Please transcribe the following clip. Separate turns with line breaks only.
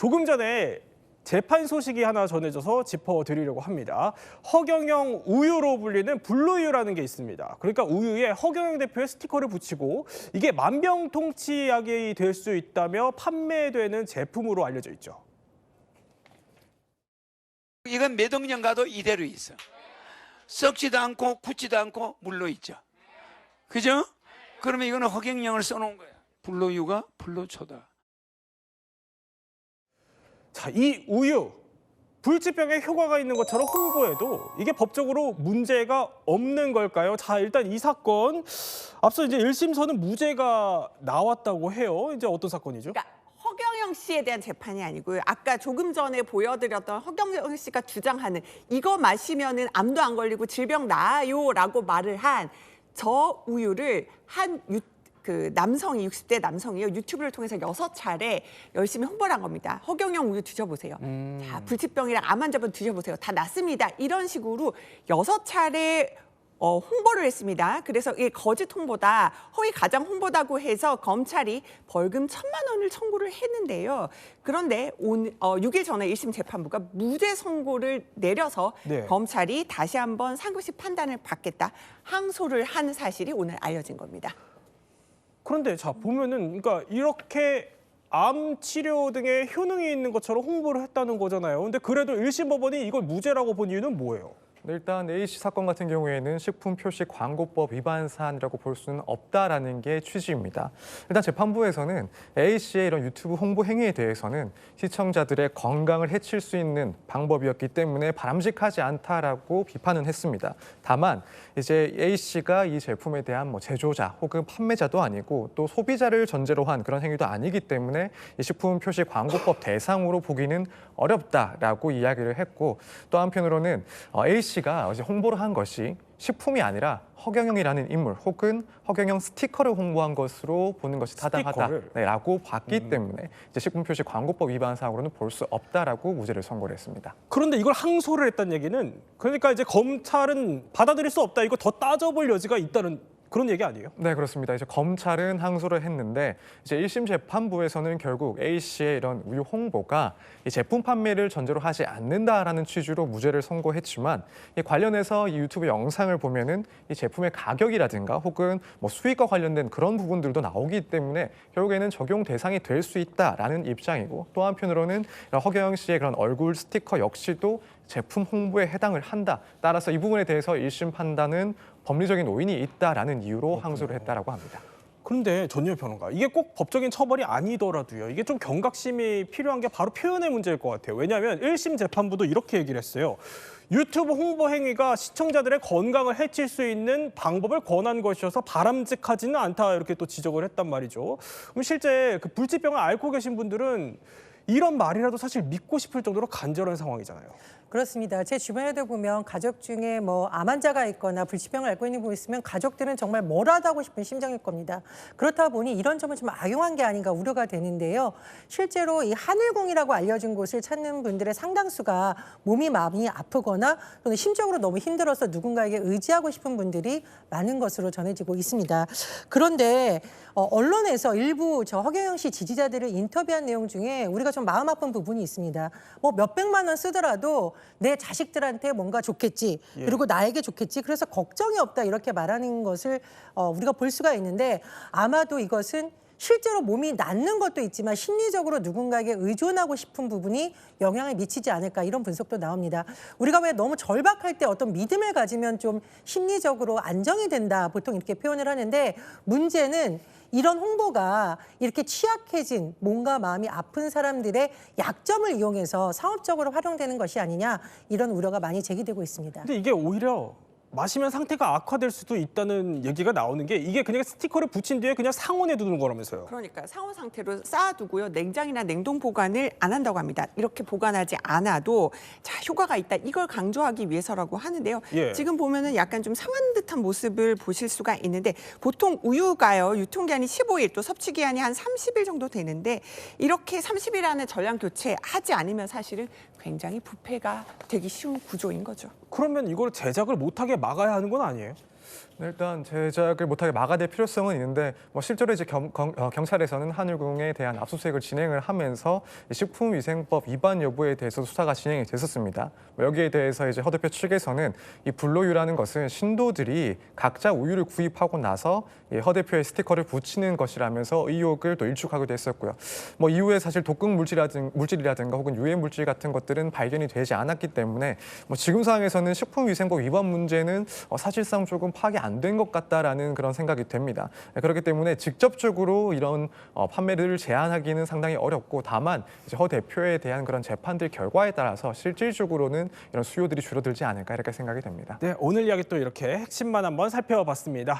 조금 전에 재판 소식이 하나 전해져서 짚어드리려고 합니다. 허경영 우유로 불리는 블루유라는 게 있습니다. 그러니까 우유에 허경영 대표의 스티커를 붙이고 이게 만병통치약이 될 수 있다며 판매되는 제품으로 알려져 있죠.
이건 몇 억년 가도 이대로 있어. 썩지도 않고 굳지도 않고 물로 있죠. 그죠? 그러면 이거는 허경영을 써놓은 거야. 블루유가 블루초다.
자, 이 우유, 불치병에 효과가 있는 것처럼 홍보해도 이게 법적으로 문제가 없는 걸까요? 자, 일단 이 사건 앞서 이제 1심서는 무죄가 나왔다고 해요. 이제 어떤 사건이죠?
그러니까 허경영 씨에 대한 재판이 아니고요. 아까 조금 전에 보여드렸던 허경영 씨가 주장하는 이거 마시면은 암도 안 걸리고 질병 나아요라고 말을 한 저 우유를 남성이 60대 남성이요. 유튜브를 통해서 6차례 열심히 홍보를 한 겁니다. 허경영 우유 드셔보세요. 자, 불치병이랑 암 환자분 드셔보세요. 다 낫습니다. 이런 식으로 6차례 홍보를 했습니다. 그래서 이게 거짓 홍보다, 허위 가장 홍보다고 해서 검찰이 벌금 1,000만 원을 청구를 했는데요. 그런데 6일 전에 1심 재판부가 무죄 선고를 내려서
네.
검찰이 다시 한번 상급심 판단을 받겠다 항소를 한 사실이 오늘 알려진 겁니다.
그런데 자, 보면은 그러니까 이렇게 암 치료 등의 효능이 있는 것처럼 홍보를 했다는 거잖아요. 근데 그래도 1심 법원이 이걸 무죄라고 본 이유는 뭐예요?
네, 일단 A씨 사건 같은 경우에는 식품표시광고법 위반 사안이라고 볼 수는 없다라는 게 취지입니다. 일단 재판부에서는 A씨의 이런 유튜브 홍보 행위에 대해서는 시청자들의 건강을 해칠 수 있는 방법이었기 때문에 바람직하지 않다라고 비판은 했습니다. 다만 이제 A씨가 이 제품에 대한 제조자 혹은 판매자도 아니고 또 소비자를 전제로 한 그런 행위도 아니기 때문에 이 식품표시광고법 대상으로 보기는 어렵다라고 이야기를 했고, 또 한편으로는 A씨가 어제 홍보를 한 것이 식품이 아니라 허경영이라는 인물 혹은 허경영 스티커를 홍보한 것으로 보는 것이 타당하다라고 봤기 때문에 이제 식품표시광고법 위반 사항으로는 볼 수 없다라고 무죄를 선고를 했습니다.
그런데 이걸 항소를 했다는 얘기는 그러니까 이제 검찰은 받아들일 수 없다. 이거 더 따져볼 여지가 있다는 그런 얘기 아니에요?
네, 그렇습니다. 이제 검찰은 항소를 했는데 이제 1심 재판부에서는 결국 A씨의 이런 우유 홍보가 이 제품 판매를 전제로 하지 않는다라는 취지로 무죄를 선고했지만, 이 관련해서 이 유튜브 영상을 보면은 이 제품의 가격이라든가 혹은 수익과 관련된 그런 부분들도 나오기 때문에 결국에는 적용 대상이 될 수 있다라는 입장이고, 또 한편으로는 허경영 씨의 그런 얼굴 스티커 역시도 제품 홍보에 해당을 한다. 따라서 이 부분에 대해서 1심 판단은 법리적인 오인이 있다라는 이유로 항소를 했다라고 합니다.
그런데 전유엽 평론가, 이게 꼭 법적인 처벌이 아니더라도요. 이게 좀 경각심이 필요한 게 바로 표현의 문제일 것 같아요. 왜냐하면 1심 재판부도 이렇게 얘기를 했어요. 유튜브 홍보 행위가 시청자들의 건강을 해칠 수 있는 방법을 권한 것이어서 바람직하지는 않다. 이렇게 또 지적을 했단 말이죠. 그럼 실제 그 불치병을 앓고 계신 분들은 이런 말이라도 사실 믿고 싶을 정도로 간절한 상황이잖아요.
그렇습니다. 제 주변에도 보면 가족 중에 암 환자가 있거나 불치병을 앓고 있는 분이 있으면 가족들은 정말 뭐라도 하고 싶은 심정일 겁니다. 그렇다 보니 이런 점은 좀 악용한 게 아닌가 우려가 되는데요. 실제로 이 하늘궁이라고 알려진 곳을 찾는 분들의 상당수가 몸이 많이 아프거나 또는 심적으로 너무 힘들어서 누군가에게 의지하고 싶은 분들이 많은 것으로 전해지고 있습니다. 그런데 언론에서 일부 허경영 씨 지지자들을 인터뷰한 내용 중에 우리가 좀 마음 아픈 부분이 있습니다. 몇백만 원 쓰더라도 내 자식들한테 뭔가 좋겠지, 그리고 나에게 좋겠지, 그래서 걱정이 없다 이렇게 말하는 것을 우리가 볼 수가 있는데, 아마도 이것은 실제로 몸이 낫는 것도 있지만 심리적으로 누군가에게 의존하고 싶은 부분이 영향을 미치지 않을까, 이런 분석도 나옵니다. 우리가 왜 너무 절박할 때 어떤 믿음을 가지면 좀 심리적으로 안정이 된다, 보통 이렇게 표현을 하는데, 문제는 이런 홍보가 이렇게 취약해진 몸과 마음이 아픈 사람들의 약점을 이용해서 상업적으로 활용되는 것이 아니냐, 이런 우려가 많이 제기되고 있습니다.
근데 이게 오히려 마시면 상태가 악화될 수도 있다는 얘기가 나오는 게, 이게 그냥 스티커를 붙인 뒤에 그냥 상온에 두는 거라면서요.
그러니까 상온 상태로 쌓아두고요. 냉장이나 냉동 보관을 안 한다고 합니다. 이렇게 보관하지 않아도 효과가 있다. 이걸 강조하기 위해서라고 하는데요. 지금 보면은 약간 좀 상한 듯한 모습을 보실 수가 있는데, 보통 우유가요. 유통기한이 15일, 또 섭취기한이 한 30일 정도 되는데, 이렇게 30일 안에 전량 교체하지 않으면 사실은 굉장히 부패가 되기 쉬운 구조인 거죠.
그러면 이걸 제작을 못하게 막아야 하는 건 아니에요?
일단 제작을 못하게 막아낼 필요성은 있는데 실제로 이제 경찰에서는 한울궁에 대한 압수수색을 진행을 하면서 이 식품위생법 위반 여부에 대해서 수사가 진행이 됐었습니다. 여기에 대해서 이제 허 대표 측에서는 이 불로유라는 것은 신도들이 각자 우유를 구입하고 나서 허 대표의 스티커를 붙이는 것이라면서 의혹을 또 일축하기도 했었고요. 이후에 사실 독극 물질이라든가 혹은 유해 물질 같은 것들은 발견이 되지 않았기 때문에 지금 상황에서는 식품위생법 위반 문제는 사실상 조금 파악이 안 된 것 같다라는 그런 생각이 됩니다. 그렇기 때문에 직접적으로 이런 판매를 제한하기는 상당히 어렵고, 다만 이제 허 대표에 대한 그런 재판들 결과에 따라서 실질적으로는 이런 수요들이 줄어들지 않을까 이렇게 생각이 됩니다.
네, 오늘 이야기 또 이렇게 핵심만 한번 살펴봤습니다.